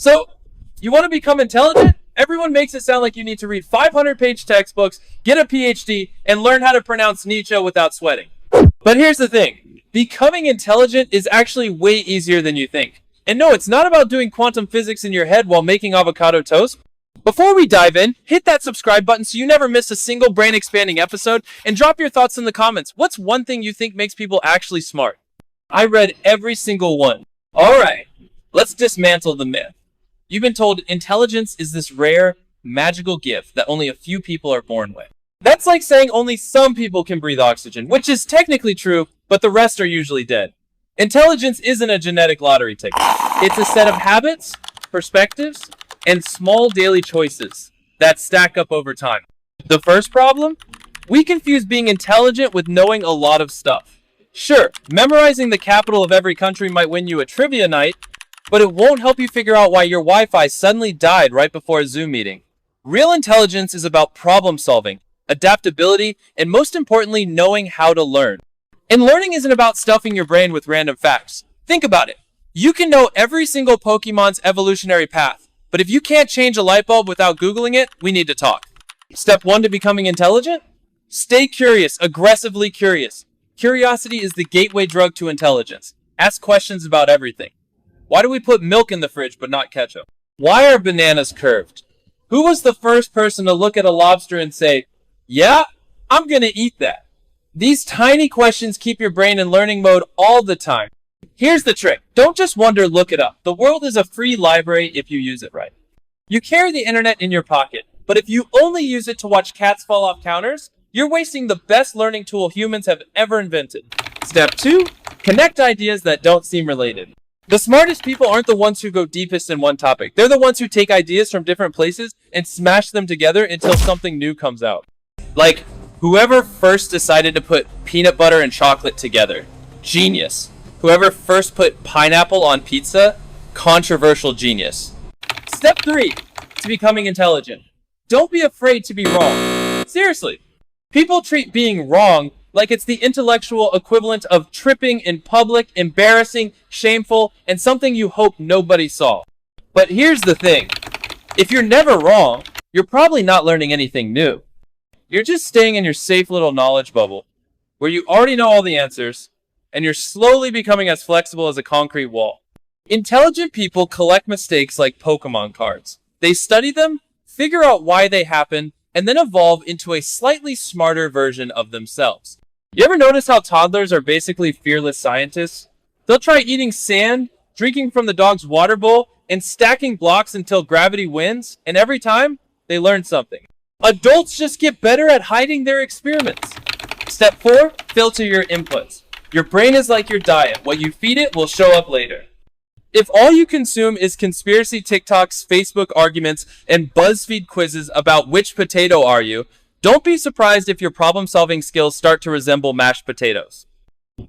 So, you want to become intelligent? Everyone makes it sound like you need to read 500-page textbooks, get a PhD, and learn how to pronounce Nietzsche without sweating. But here's the thing. Becoming intelligent is actually way easier than you think. And no, it's not about doing quantum physics in your head while making avocado toast. Before we dive in, hit that subscribe button so you never miss a single brain-expanding episode, and drop your thoughts in the comments. What's one thing you think makes people actually smart? I read every single one. Alright, let's dismantle the myth. You've been told intelligence is this rare, magical gift that only a few people are born with. That's like saying only some people can breathe oxygen, which is technically true, but the rest are usually dead. Intelligence isn't a genetic lottery ticket. It's a set of habits, perspectives, and small daily choices that stack up over time. The first problem? We confuse being intelligent with knowing a lot of stuff. Sure, memorizing the capital of every country might win you a trivia night, but it won't help you figure out why your Wi-Fi suddenly died right before a Zoom meeting. Real intelligence is about problem solving, adaptability, and most importantly, knowing how to learn. And learning isn't about stuffing your brain with random facts. Think about it. You can know every single Pokemon's evolutionary path, but if you can't change a light bulb without Googling it, we need to talk. Step 1 to becoming intelligent? Stay curious, aggressively curious. Curiosity is the gateway drug to intelligence. Ask questions about everything. Why do we put milk in the fridge but not ketchup? Why are bananas curved? Who was the first person to look at a lobster and say, yeah, I'm gonna eat that? These tiny questions keep your brain in learning mode all the time. Here's the trick. Don't just wonder, look it up. The world is a free library if you use it right. You carry the internet in your pocket, but if you only use it to watch cats fall off counters, you're wasting the best learning tool humans have ever invented. Step 2, connect ideas that don't seem related. The smartest people aren't the ones who go deepest in one topic. They're the ones who take ideas from different places and smash them together until something new comes out. Like, whoever first decided to put peanut butter and chocolate together. Genius. Whoever first put pineapple on pizza. Controversial genius. Step 3, to becoming intelligent. Don't be afraid to be wrong. Seriously. People treat being wrong like it's the intellectual equivalent of tripping in public, embarrassing, shameful, and something you hope nobody saw. But here's the thing. If you're never wrong, you're probably not learning anything new. You're just staying in your safe little knowledge bubble, where you already know all the answers, and you're slowly becoming as flexible as a concrete wall. Intelligent people collect mistakes like Pokemon cards. They study them, figure out why they happen, and then evolve into a slightly smarter version of themselves. You ever notice how toddlers are basically fearless scientists? They'll try eating sand, drinking from the dog's water bowl, and stacking blocks until gravity wins, and every time, they learn something. Adults just get better at hiding their experiments. Step 4, filter your inputs. Your brain is like your diet. What you feed it will show up later. If all you consume is conspiracy TikToks, Facebook arguments, and BuzzFeed quizzes about which potato are you, don't be surprised if your problem-solving skills start to resemble mashed potatoes.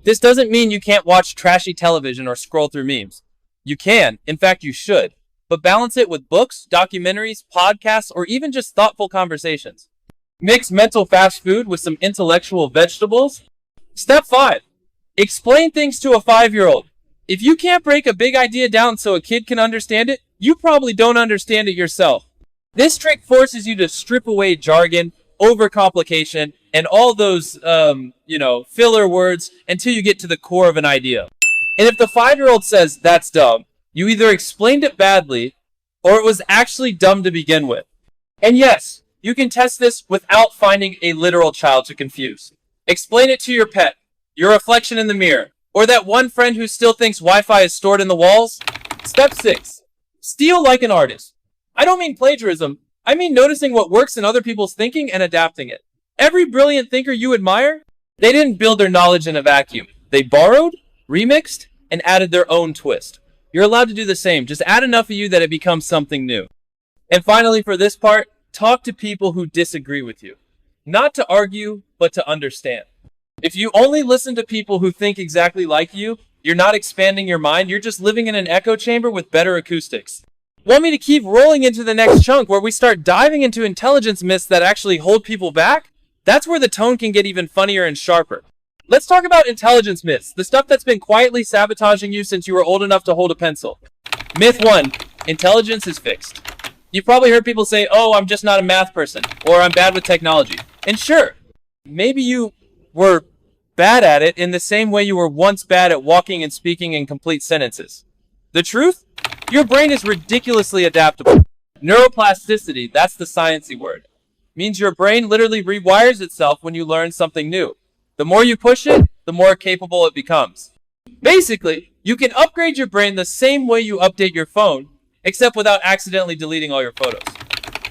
This doesn't mean you can't watch trashy television or scroll through memes. You can, in fact you should, but balance it with books, documentaries, podcasts, or even just thoughtful conversations. Mix mental fast food with some intellectual vegetables. Step 5. Explain things to a 5-year-old. If you can't break a big idea down so a kid can understand it, you probably don't understand it yourself. This trick forces you to strip away jargon, overcomplication, and all those, filler words until you get to the core of an idea. And if the 5-year-old says, that's dumb, you either explained it badly, or it was actually dumb to begin with. And yes, you can test this without finding a literal child to confuse. Explain it to your pet, your reflection in the mirror, or that one friend who still thinks Wi-Fi is stored in the walls. Step 6. Steal like an artist. I don't mean plagiarism. I mean noticing what works in other people's thinking and adapting it. Every brilliant thinker you admire, they didn't build their knowledge in a vacuum. They borrowed, remixed, and added their own twist. You're allowed to do the same. Just add enough of you that it becomes something new. And finally, for this part, talk to people who disagree with you. Not to argue, but to understand. If you only listen to people who think exactly like you, you're not expanding your mind, you're just living in an echo chamber with better acoustics. Want me to keep rolling into the next chunk where we start diving into intelligence myths that actually hold people back? That's where the tone can get even funnier and sharper. Let's talk about intelligence myths, the stuff that's been quietly sabotaging you since you were old enough to hold a pencil. Myth 1. intelligence is fixed. You've probably heard people say, oh, I'm just not a math person, or I'm bad with technology. And sure, maybe you were bad at it in the same way you were once bad at walking and speaking in complete sentences. The truth? Your brain is ridiculously adaptable. Neuroplasticity, that's the sciencey word, means your brain literally rewires itself when you learn something new. The more you push it, the more capable it becomes. Basically, you can upgrade your brain the same way you update your phone, except without accidentally deleting all your photos.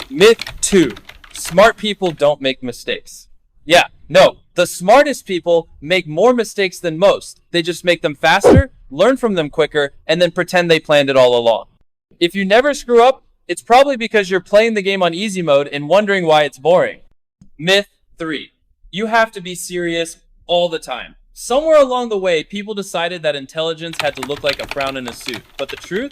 Myth 2. Smart people don't make mistakes. Yeah, no, the smartest people make more mistakes than most. They just make them faster, learn from them quicker, and then pretend they planned it all along. If you never screw up, it's probably because you're playing the game on easy mode and wondering why it's boring. Myth 3. You have to be serious all the time. Somewhere along the way, people decided that intelligence had to look like a frown in a suit. But the truth?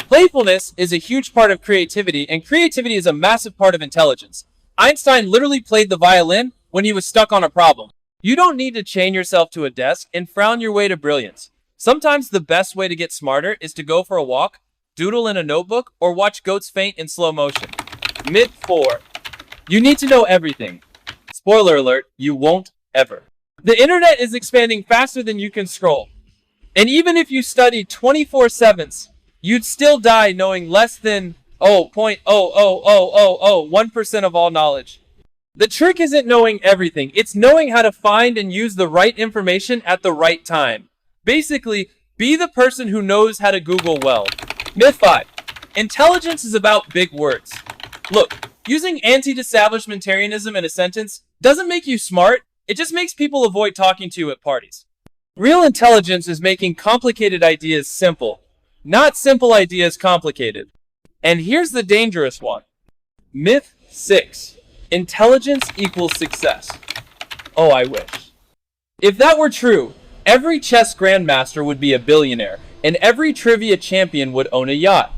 Playfulness is a huge part of creativity, and creativity is a massive part of intelligence. Einstein literally played the violin when he was stuck on a problem. You don't need to chain yourself to a desk and frown your way to brilliance. Sometimes the best way to get smarter is to go for a walk, doodle in a notebook, or watch goats faint in slow motion. Myth 4. You need to know everything. Spoiler alert, you won't ever. The internet is expanding faster than you can scroll. And even if you studied 24/7, you'd still die knowing less than 0.00001% of all knowledge. The trick isn't knowing everything. It's knowing how to find and use the right information at the right time. Basically, be the person who knows how to Google well. Myth 5. Intelligence is about big words. Look, using anti-establishmentarianism in a sentence doesn't make you smart. It just makes people avoid talking to you at parties. Real intelligence is making complicated ideas simple, not simple ideas complicated. And here's the dangerous one. Myth 6. Intelligence equals success. Oh, I wish. If that were true, every chess grandmaster would be a billionaire, and every trivia champion would own a yacht.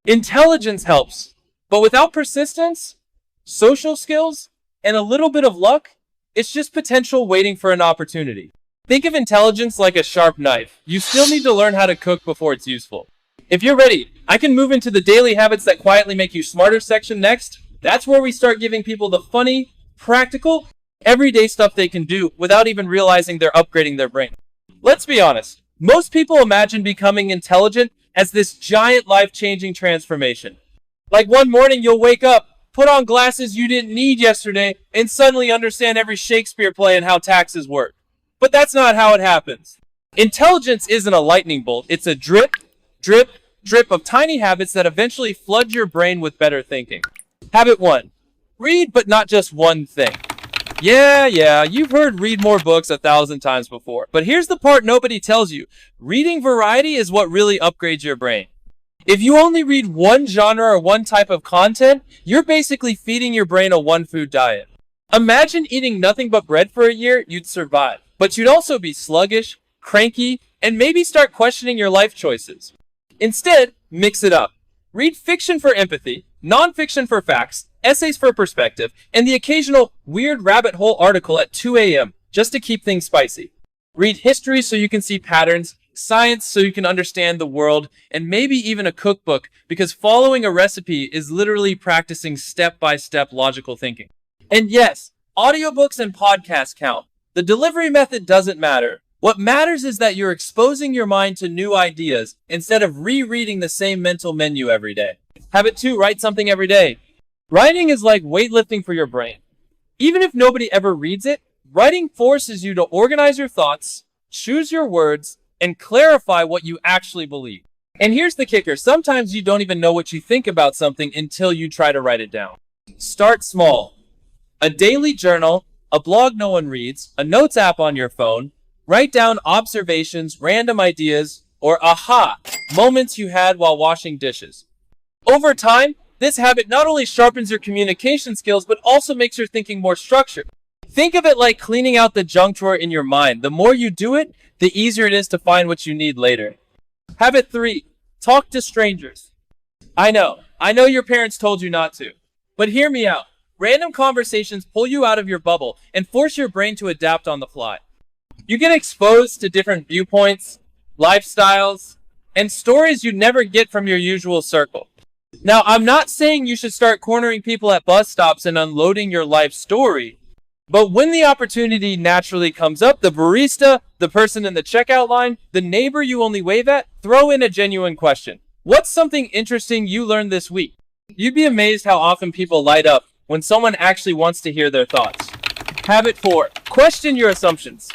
Intelligence helps, but without persistence, social skills, and a little bit of luck, it's just potential waiting for an opportunity. Think of intelligence like a sharp knife. You still need to learn how to cook before it's useful. If you're ready, I can move into the daily habits that quietly make you smarter section next. That's where we start giving people the funny, practical, everyday stuff they can do without even realizing they're upgrading their brain. Let's be honest. Most people imagine becoming intelligent as this giant life-changing transformation. Like one morning you'll wake up, put on glasses you didn't need yesterday, and suddenly understand every Shakespeare play and how taxes work. But that's not how it happens. Intelligence isn't a lightning bolt. It's a drip, drip, drip of tiny habits that eventually flood your brain with better thinking. Habit 1. Read, but not just one thing. Yeah, you've heard read more books 1,000 times before. But here's the part nobody tells you. Reading variety is what really upgrades your brain. If you only read one genre or one type of content, you're basically feeding your brain a one-food diet. Imagine eating nothing but bread for a year, you'd survive. But you'd also be sluggish, cranky, and maybe start questioning your life choices. Instead, mix it up. Read fiction for empathy, nonfiction for facts, essays for perspective, and the occasional weird rabbit hole article at 2 a.m. just to keep things spicy. Read history so you can see patterns, science so you can understand the world, and maybe even a cookbook, because following a recipe is literally practicing step-by-step logical thinking. And yes, audiobooks and podcasts count. The delivery method doesn't matter. What matters is that you're exposing your mind to new ideas instead of rereading the same mental menu every day. Habit 2, write something every day. Writing is like weightlifting for your brain. Even if nobody ever reads it, writing forces you to organize your thoughts, choose your words, and clarify what you actually believe. And here's the kicker. Sometimes you don't even know what you think about something until you try to write it down. Start small. A daily journal, a blog no one reads, a notes app on your phone. Write down observations, random ideas, or aha moments you had while washing dishes. Over time, this habit not only sharpens your communication skills, but also makes your thinking more structured. Think of it like cleaning out the junk drawer in your mind. The more you do it, the easier it is to find what you need later. Habit 3, talk to strangers. I know your parents told you not to, but hear me out. Random conversations pull you out of your bubble and force your brain to adapt on the fly. You get exposed to different viewpoints, lifestyles, and stories you'd never get from your usual circle. Now, I'm not saying you should start cornering people at bus stops and unloading your life story, but when the opportunity naturally comes up, the barista, the person in the checkout line, the neighbor you only wave at, throw in a genuine question. What's something interesting you learned this week? You'd be amazed how often people light up when someone actually wants to hear their thoughts. Habit 4. Question your assumptions.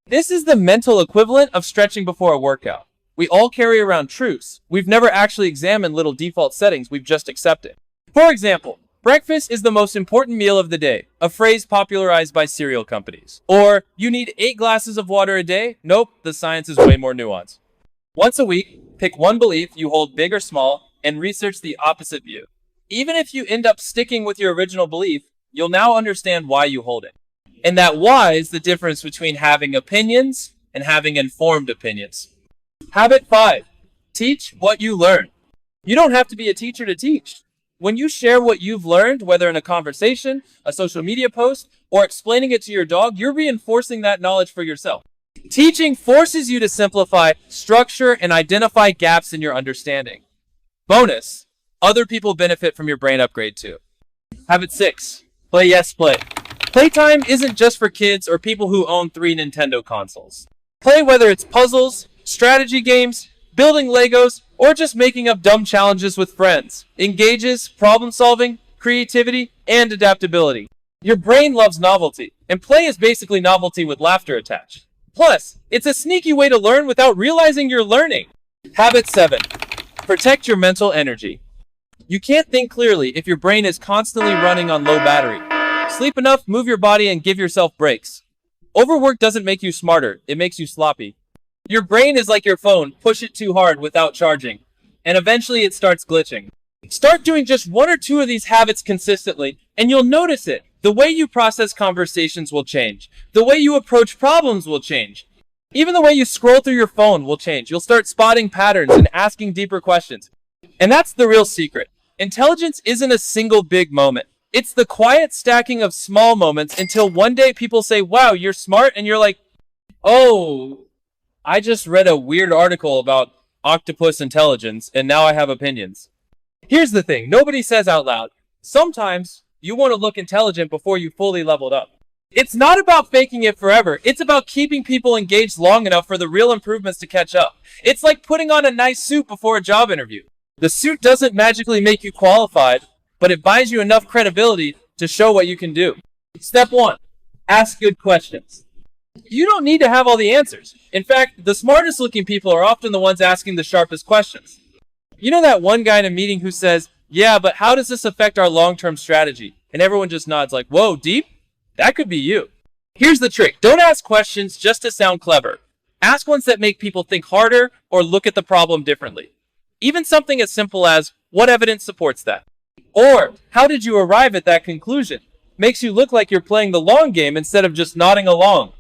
This is the mental equivalent of stretching before a workout. We all carry around truths. We've never actually examined little default settings we've just accepted. For example, breakfast is the most important meal of the day, a phrase popularized by cereal companies. Or, you need 8 glasses of water a day? Nope, the science is way more nuanced. Once a week, pick one belief you hold big or small and research the opposite view. Even if you end up sticking with your original belief, you'll now understand why you hold it. And that why is the difference between having opinions and having informed opinions. Habit 5. Teach what you learn. You don't have to be a teacher to teach. When you share what you've learned, whether in a conversation, a social media post, or explaining it to your dog, you're reinforcing that knowledge for yourself. Teaching forces you to simplify, structure, and identify gaps in your understanding. Bonus, other people benefit from your brain upgrade too. Habit 6. Play, yes, play. Playtime isn't just for kids or people who own 3 Nintendo consoles. Play whether it's puzzles, strategy games, building Legos, or just making up dumb challenges with friends. Engages problem solving, creativity, and adaptability. Your brain loves novelty, and play is basically novelty with laughter attached. Plus, it's a sneaky way to learn without realizing you're learning. Habit 7. Protect your mental energy. You can't think clearly if your brain is constantly running on low battery. Sleep enough, move your body, and give yourself breaks. Overwork doesn't make you smarter, it makes you sloppy. Your brain is like your phone, push it too hard without charging, and eventually it starts glitching. Start doing just 1 or 2 of these habits consistently, and you'll notice it. The way you process conversations will change. The way you approach problems will change. Even the way you scroll through your phone will change. You'll start spotting patterns and asking deeper questions. And that's the real secret. Intelligence isn't a single big moment. It's the quiet stacking of small moments until one day people say, wow, you're smart, and you're like, oh, I just read a weird article about octopus intelligence, and now I have opinions. Here's the thing, nobody says out loud, sometimes you want to look intelligent before you fully leveled up. It's not about faking it forever. It's about keeping people engaged long enough for the real improvements to catch up. It's like putting on a nice suit before a job interview. The suit doesn't magically make you qualified, but it buys you enough credibility to show what you can do. Step 1, ask good questions. You don't need to have all the answers. In fact, the smartest looking people are often the ones asking the sharpest questions. You know that one guy in a meeting who says, yeah, but how does this affect our long-term strategy? And everyone just nods like, whoa, deep? That could be you. Here's the trick. Don't ask questions just to sound clever. Ask ones that make people think harder or look at the problem differently. Even something as simple as, what evidence supports that? Or, how did you arrive at that conclusion? Makes you look like you're playing the long game instead of just nodding along.